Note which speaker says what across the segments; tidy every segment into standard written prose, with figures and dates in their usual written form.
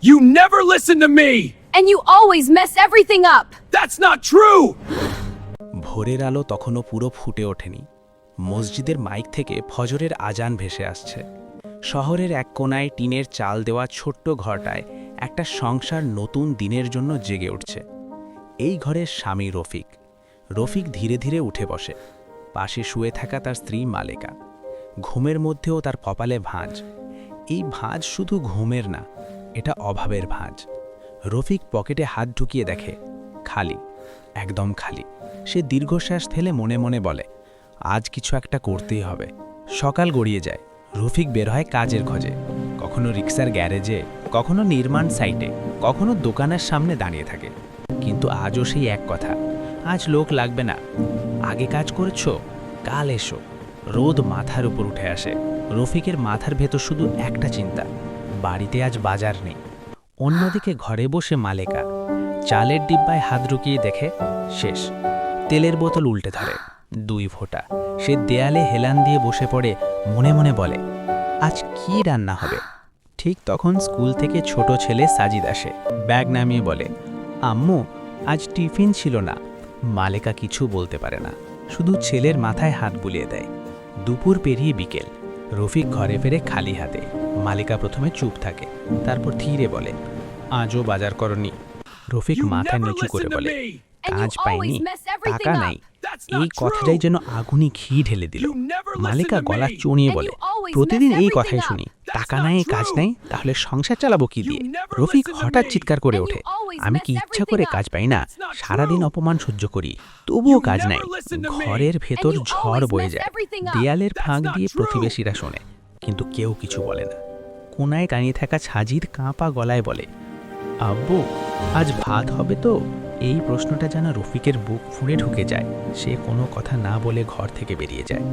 Speaker 1: You never listen to me!
Speaker 2: And you always mess everything up!
Speaker 1: That's not true!
Speaker 3: ভোরের আলো তখনও পুরো ফুটে ওঠেনি। মসজিদের মাইক থেকে ফজরের আজান ভেসে আসছে। শহরের এক কোনায় টিনের চাল দেওয়া ছোট্ট ঘরটায় একটা সংসার নতুন দিনের জন্য জেগে উঠছে। এই ঘরের স্বামী রফিক। রফিক ধীরে ধীরে উঠে বসে। পাশে শুয়ে থাকা তার স্ত্রী মালেকা। ঘুমের মধ্যেও তার কপালে ভাঁজ। এই ভাঁজ শুধু ঘুমের না, এটা অভাবের ভাঁজ। রফিক পকেটে হাত ঢুকিয়ে দেখে, খালি, একদম খালি। সে দীর্ঘশ্বাস ফেলে মনে মনে বলে, আজ কিছু একটা করতেই হবে। সকাল গড়িয়ে যায়। রফিক বের হয় কাজের খোঁজে। কখনো রিক্সার গ্যারেজে, কখনো নির্মাণ সাইটে, কখনো দোকানের সামনে দাঁড়িয়ে থাকে। কিন্তু আজও সেই এক কথা, আজ লোক লাগবে না। আগে কাজ করেছো, কাল এসো। রোদ মাথার উপর উঠে আসে। রফিকের মাথার ভেতর শুধু একটা চিন্তা, বাড়িতে আজ বাজার নেই। অন্যদিকে ঘরে বসে মালেকা চালের ডিব্বায় হাত ঢুকিয়ে দেখে, শেষ। তেলের বোতল উল্টে ধরে, 2 ফোঁটা। সে দেয়ালে হেলান দিয়ে বসে পড়ে, মনে মনে বলে, আজ কি রান্না হবে। ঠিক তখন স্কুল থেকে ছোট ছেলে সাজিদ আসে। ব্যাগ নামিয়ে বলে, আম্মু, আজ টিফিন ছিল না। মালেকা কিছু বলতে পারে না, শুধু ছেলের মাথায় হাত বুলিয়ে দেয়। দুপুর পেরিয়ে বিকেল। রফিক ঘরে ফেরে খালি হাতে। মালেকা প্রথমে চুপ থাকে, তারপর ধীরে বলে, আজও বাজার করনি। রফিক
Speaker 1: You
Speaker 3: মাথা
Speaker 1: never
Speaker 3: নিচু
Speaker 1: listen
Speaker 3: করে
Speaker 1: to
Speaker 3: বলে,
Speaker 1: me!
Speaker 2: And you
Speaker 3: কাজ পাইনি,
Speaker 2: always mess everything
Speaker 3: টাকা
Speaker 2: up!
Speaker 3: নাই।
Speaker 1: That's
Speaker 3: এই
Speaker 1: not
Speaker 3: কথাটাই
Speaker 1: true!
Speaker 3: যেন আগুনে ঘি ঢেলে দিল।
Speaker 1: You never
Speaker 3: Maleka
Speaker 1: listen to
Speaker 3: গলা
Speaker 1: me!
Speaker 3: চড়িয়ে
Speaker 2: And
Speaker 3: বলে,
Speaker 2: you always
Speaker 3: প্রতিদিন
Speaker 2: mess
Speaker 3: এই
Speaker 2: everything
Speaker 3: কথাই
Speaker 2: up!
Speaker 3: শুনি,
Speaker 1: That's
Speaker 3: টাকা
Speaker 1: not
Speaker 3: নাই, কাজ
Speaker 1: true!
Speaker 3: নাই, তাহলে সংসার চালাবো কি
Speaker 1: You
Speaker 3: দিয়ে।
Speaker 1: never
Speaker 3: রফিক
Speaker 1: listen to
Speaker 3: হঠাৎ
Speaker 1: me!
Speaker 3: চিৎকার করে
Speaker 2: And you
Speaker 3: ওঠে,
Speaker 2: always
Speaker 3: আমি
Speaker 2: mess
Speaker 3: কি ইচ্ছা
Speaker 2: everything
Speaker 3: করে
Speaker 2: up!
Speaker 3: কাজ পাই না?
Speaker 1: That's not
Speaker 3: সারাদিন
Speaker 1: true!
Speaker 3: অপমান সহ্য করি, তবুও
Speaker 1: You
Speaker 3: কাজ
Speaker 1: never
Speaker 3: নাই।
Speaker 1: listen to me!
Speaker 3: ঘরের ভেতর
Speaker 2: And you
Speaker 3: ঝড়
Speaker 2: always
Speaker 3: বয়ে
Speaker 2: mess
Speaker 3: যায়।
Speaker 2: everything up!
Speaker 3: দেয়ালের
Speaker 1: That's
Speaker 3: ফাঁক
Speaker 1: not
Speaker 3: দিয়ে
Speaker 1: true!
Speaker 3: প্রতিবেশীরা শোনে, কিন্তু কেউ কিছু বলে না। কোনায় দাঁড়িয়ে থাকা সাজিদ কাঁপা গলায় বলে, আব্বু, আজ ভাত হবে তো? এই প্রশ্নটা যেন রফিকের বুক ফুঁড়ে ঢুকে যায়। সে কোনো কথা না বলে ঘর থেকে বেরিয়ে যায়।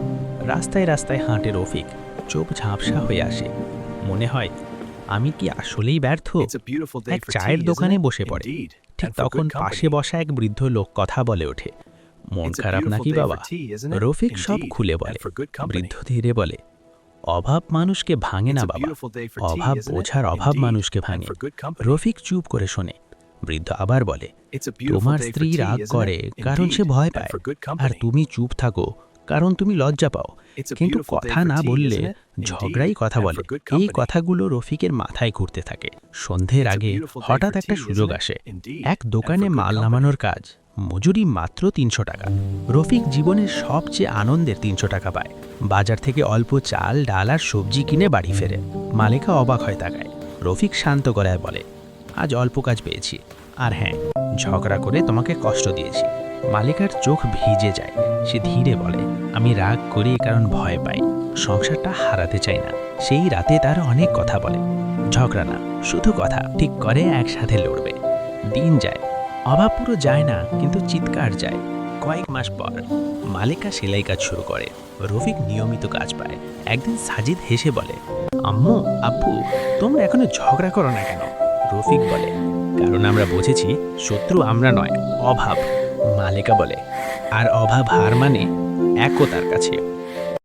Speaker 3: রাস্তায় রাস্তায় হাঁটে রফিক, চোখ ঝাপসা হয়ে আসে। মনে হয়, আমি কি আসলেই ব্যর্থ?
Speaker 1: It's a beautiful day
Speaker 3: এক
Speaker 1: for
Speaker 3: চায়ের
Speaker 1: tea,
Speaker 3: দোকানে
Speaker 1: isn't it?
Speaker 3: বসে পড়ে।
Speaker 1: Indeed.
Speaker 3: ঠিক
Speaker 1: And for
Speaker 3: তখন
Speaker 1: good
Speaker 3: পাশে
Speaker 1: company.
Speaker 3: বসা এক বৃদ্ধ লোক কথা বলে ওঠে, মন
Speaker 1: It's a
Speaker 3: খারাপ
Speaker 1: beautiful
Speaker 3: নাকি
Speaker 1: day for
Speaker 3: বাবা?
Speaker 1: tea, isn't it?
Speaker 3: রফিক সব
Speaker 1: Indeed.
Speaker 3: খুলে
Speaker 1: And
Speaker 3: বলে।
Speaker 1: for good company.
Speaker 3: বৃদ্ধ ধীরে বলে, অভাব মানুষকে ভাঙে না
Speaker 1: It's a
Speaker 3: বাবা,
Speaker 1: beautiful day for tea,
Speaker 3: অভাব
Speaker 1: isn't it?
Speaker 3: বোঝার অভাব
Speaker 1: Indeed.
Speaker 3: মানুষকে
Speaker 1: And
Speaker 3: ভাঙে।
Speaker 1: for good company.
Speaker 3: রফিক চুপ করে শোনে। বৃদ্ধ আবার বলে,
Speaker 1: It's a beautiful
Speaker 3: তোমার
Speaker 1: day for
Speaker 3: স্ত্রী
Speaker 1: tea,
Speaker 3: রাগ
Speaker 1: isn't
Speaker 3: করে
Speaker 1: it?
Speaker 3: কারণ সে
Speaker 1: Indeed.
Speaker 3: ভয়
Speaker 1: And
Speaker 3: পায়,
Speaker 1: for good
Speaker 3: আর
Speaker 1: company.
Speaker 3: তুমি চুপ থাকো কারণ তুমি লজ্জা পাও।
Speaker 1: It's a
Speaker 3: কিন্তু
Speaker 1: beautiful day
Speaker 3: কথা
Speaker 1: for
Speaker 3: না
Speaker 1: tea,
Speaker 3: বললে
Speaker 1: isn't it? Indeed.
Speaker 3: ঝগড়াই কথা
Speaker 1: And
Speaker 3: বলে।
Speaker 1: for good
Speaker 3: এই
Speaker 1: company.
Speaker 3: কথাগুলো রফিকের মাথায় ঘুরতে থাকে। সন্ধ্যের
Speaker 1: It's a
Speaker 3: আগে
Speaker 1: beautiful day
Speaker 3: হঠাৎ
Speaker 1: for
Speaker 3: একটা
Speaker 1: tea,
Speaker 3: সুযোগ
Speaker 1: isn't it?
Speaker 3: আসে।
Speaker 1: Indeed.
Speaker 3: এক
Speaker 1: And
Speaker 3: দোকানে
Speaker 1: for good
Speaker 3: মাল
Speaker 1: company.
Speaker 3: নামানোর কাজ, মজুরি মাত্র 300 টাকা। রফিক জীবনের সবচেয়ে আনন্দের 300 টাকা পায়। বাজার থেকে অল্প চাল, ডাল আর সবজি কিনে বাড়ি ফেরে। মালিকা অবাক হয় তাকায়। রফিক শান্ত গলায় বলে, আজ অল্প কাজ পেয়েছি, আর হ্যাঁ, ঝগড়া করে তোমাকে কষ্ট দিয়েছি। মালিকার চোখ ভিজে যায়। সে ধীরে বলে, আমি রাগ করি কারণ ভয় পাই, সংসারটা হারাতে চাই না। সেই রাতে তার অনেক কথা বলে, ঝগড়া না, শুধু কথা। ঠিক করে একসাথে লড়বে। দিন যায়, অভাব পুরো যায় না, কিন্তু চিৎকার যায়। কয়েক মাস পর মালিকা সেলাই কাজ শুরু করে। রফিক নিয়মিত কাজ পায়। একদিন সাজিদ হেসে বলে, আম্মু, আব্বু, তোমরা এখনো ঝগড়া করো না কেন? রফিক বলে, কারণ আমরা বুঝেছি শত্রু আমরা নয়, অভাব। মালিকা বলে, আর অভাব হার মানে একতার কাছে।